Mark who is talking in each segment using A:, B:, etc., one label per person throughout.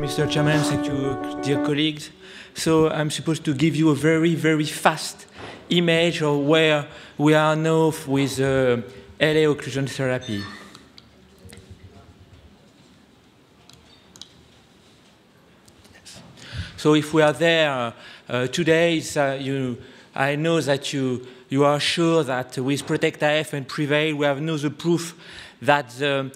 A: you, Mr. Chairman. Thank you, dear colleagues. So I'm supposed to give you a very, very fast image of where we are now with LA occlusion therapy. So if we are there today, I know that you are sure that with PROTECT-IF and PREVAIL, we have now the proof that the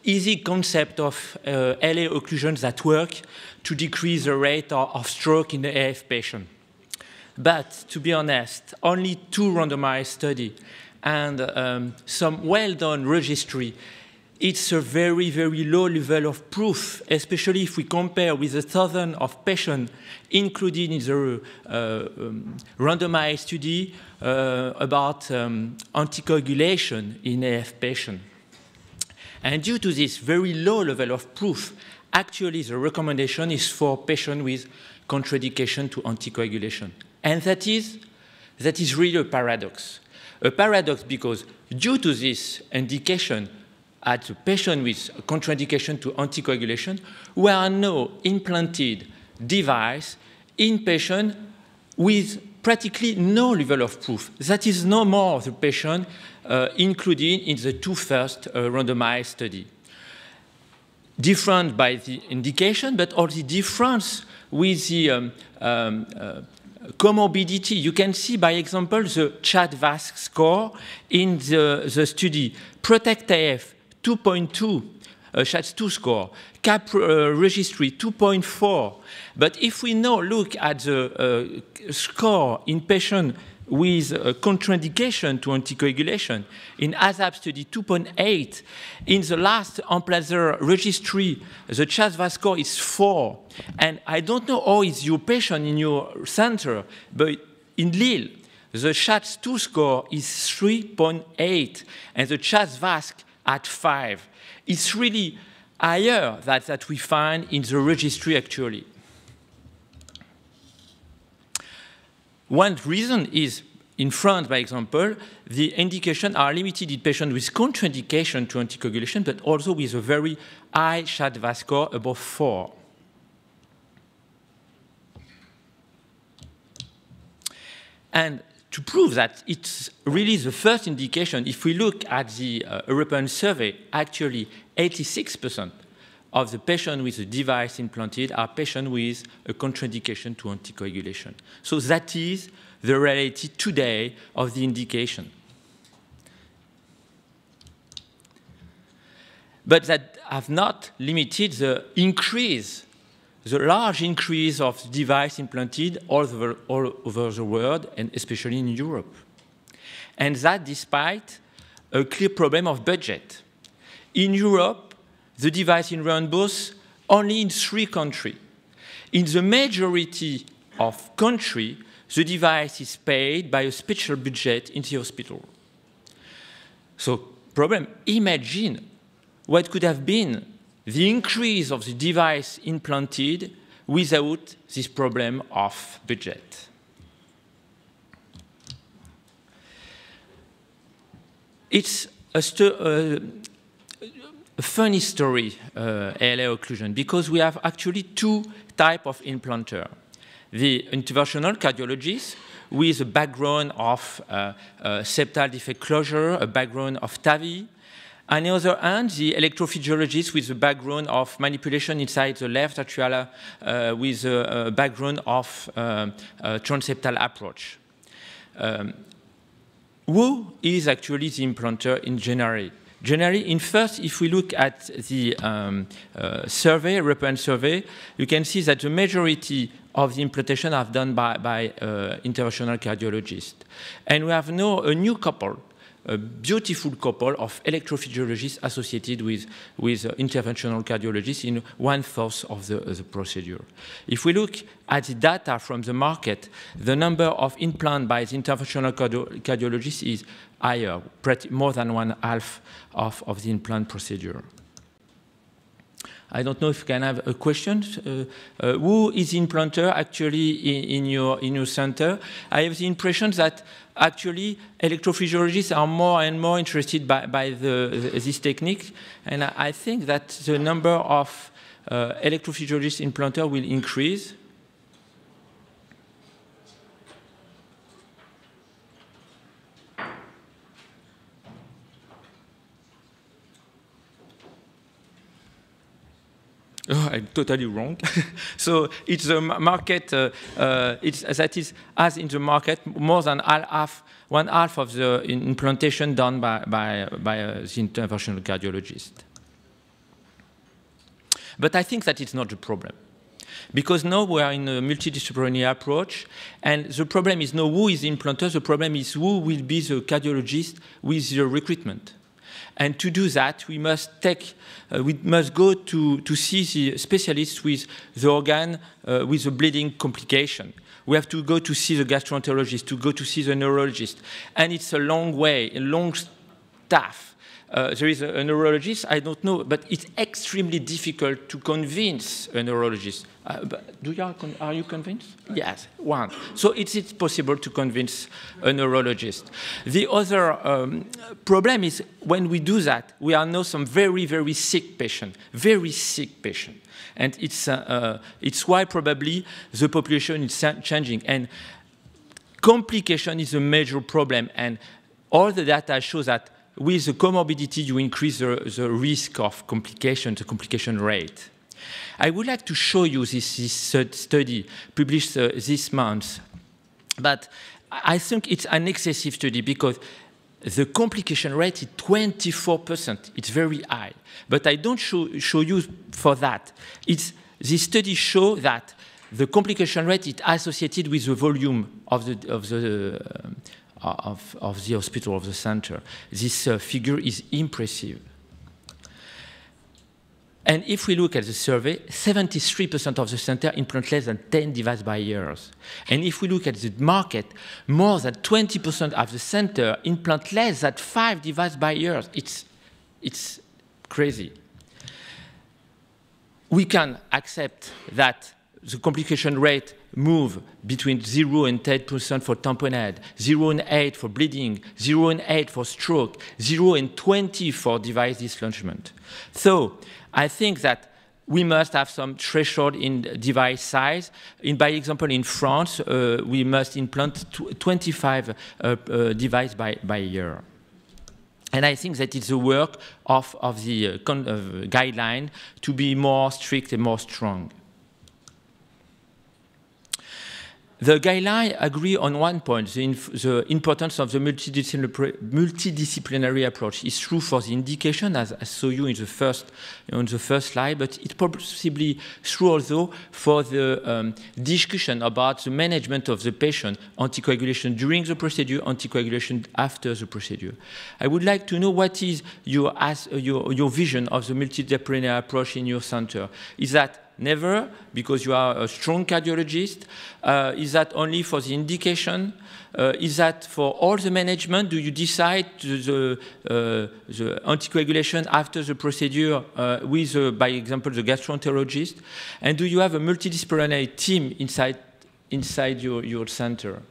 A: easy concept of LA occlusions that work to decrease the rate of stroke in the AF patient. But to be honest, only 2 randomized studies and some well-done registry, it's a very, very low level of proof, especially if we compare with the thousands of patients included in the randomized study about anticoagulation in AF patients. And due to this very low level of proof, actually the recommendation is for patients with contraindication to anticoagulation. And that is really a paradox. A paradox because due to this indication at a patient with contraindication to anticoagulation, we are now implanted device in patients with practically no level of proof. That is no more the patient included in the 2 first randomized study. Different by the indication, but also difference with the comorbidity. You can see, by example, the CHA2DS2-VASc score in the study. PROTECT-IF 2.2, CHA2DS2 score, CAP registry 2.4. But if we now look at the score in patients with contraindication to anticoagulation, in ASAP study 2.8, in the last implanter registry, the CHA2DS2-VASc score is 4. And I don't know how is your patient in your center, but in Lille, the CHA2DS2 score is 3.8, and the CHA2DS2-VASc at 5. It's really higher that we find in the registry actually. One reason is, in France, by example, the indications are limited in patients with contraindication to anticoagulation, but also with a very high CHA2DS2-VASc score above 4. And to prove that it's really the first indication, if we look at the European survey, actually 86% of the patients with the device implanted are patients with a contraindication to anticoagulation. So that is the reality today of the indication. But that have not limited the increase, the large increase of device implanted all over the world, and especially in Europe. And that despite a clear problem of budget. In Europe, the device is reimbursed only in 3 countries. In the majority of countries, the device is paid by a special budget in the hospital. So, problem, imagine what could have been the increase of the device implanted without this problem of budget. It's a funny story, LA occlusion, because we have actually 2 types of implanter. The interventional cardiologist with a background of septal defect closure, a background of TAVI. On the other hand, the electrophysiologist with a background of manipulation inside the left atrial with a background of transseptal approach. Who is actually the implanter in general? Generally, in first, if we look at the survey, European survey, you can see that the majority of the implantation are done by interventional cardiologists. And we have now a new couple, a beautiful couple of electrophysiologists associated with interventional cardiologists in 1/4 of the procedure. If we look at the data from the market, the number of implants by the interventional cardiologists is higher, more than 1/2 of the implant procedure. I don't know if you can have a question. Who is the implanter actually in your center? I have the impression that actually electrophysiologists are more and more interested by this technique, and I think that the number of electrophysiologist implanter will increase. Oh, I'm totally wrong. So it's a market, that is, as in the market, more than one half of the implantation done by the interventional cardiologist. But I think that it's not the problem. Because now we are in a multidisciplinary approach, and the problem is not who is the implanter, the problem is who will be the cardiologist with the recruitment. And to do that, we must go to see the specialist with the organ with the bleeding complication. We have to go to see the gastroenterologist, to go to see the neurologist. And it's a long way, a long staff. There is a neurologist, I don't know, but it's extremely difficult to convince a neurologist. Are you convinced? Yes, one. So it's possible to convince a neurologist. The other problem is when we do that, we are now some very, very sick patient, and it's why probably the population is changing. And complication is a major problem, and all the data shows that with the comorbidity, you increase the risk of complication, the complication rate. I would like to show you this study published this month, but I think it's an excessive study because the complication rate is 24%. It's very high, but I don't show you for that. This study shows that the complication rate is associated with the volume of the hospital, of the center. This figure is impressive. And if we look at the survey, 73% of the center implant less than 10 devices by years. And if we look at the market, more than 20% of the center implant less than 5 devices by years. It's crazy. We can accept that the complication rate move between 0 and 10% for tamponade, 0 and 8 for bleeding, 0 and 8 for stroke, 0 and 20 for device dislodgement. So I think that we must have some threshold in device size. By example, in France, we must implant 25 devices by year. And I think that it's the work of the guideline to be more strict and more strong. The guidelines agree on one point, the importance of the multidisciplinary approach. It's true for the indication, as I saw you on the first slide, but it's possibly true also for the discussion about the management of the patient, anticoagulation during the procedure, anticoagulation after the procedure. I would like to know what is your vision of the multidisciplinary approach in your center. Is that never, because you are a strong cardiologist? Is that only for the indication? Is that for all the management? Do you decide the anticoagulation after the procedure with, by example, the gastroenterologist? And do you have a multidisciplinary team inside your center?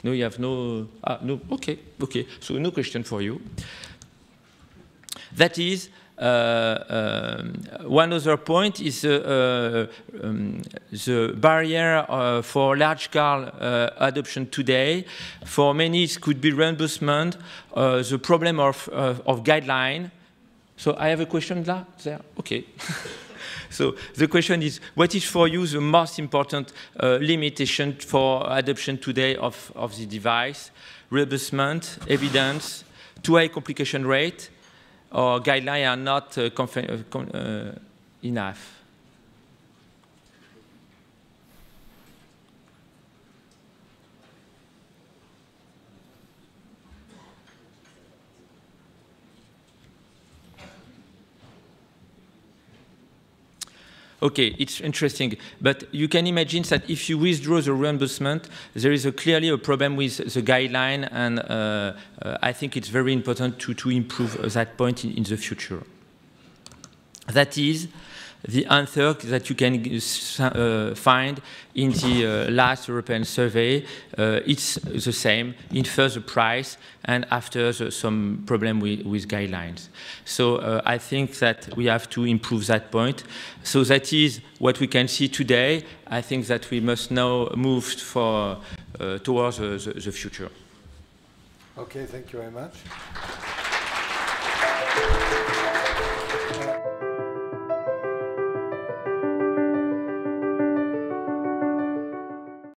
A: No, you have no. No. Okay. So no question for you. That is. One other point is the barrier for large-scale adoption today. For many, it could be reimbursement, the problem of guideline. So I have a question there? Okay. So the question is, what is for you the most important limitation for adoption today of the device? Reimbursement, evidence, too high complication rate, or guidelines are not enough? Okay, it's interesting, but you can imagine that if you withdraw the reimbursement, there is clearly a problem with the guideline, and I think it's very important to improve that point in the future. That is, the answer that you can find in the last European survey. It's the same. In first the price, and after some problem with guidelines. So I think that we have to improve that point. So that is what we can see today. I think that we must now move towards the future.
B: Okay, thank you very much.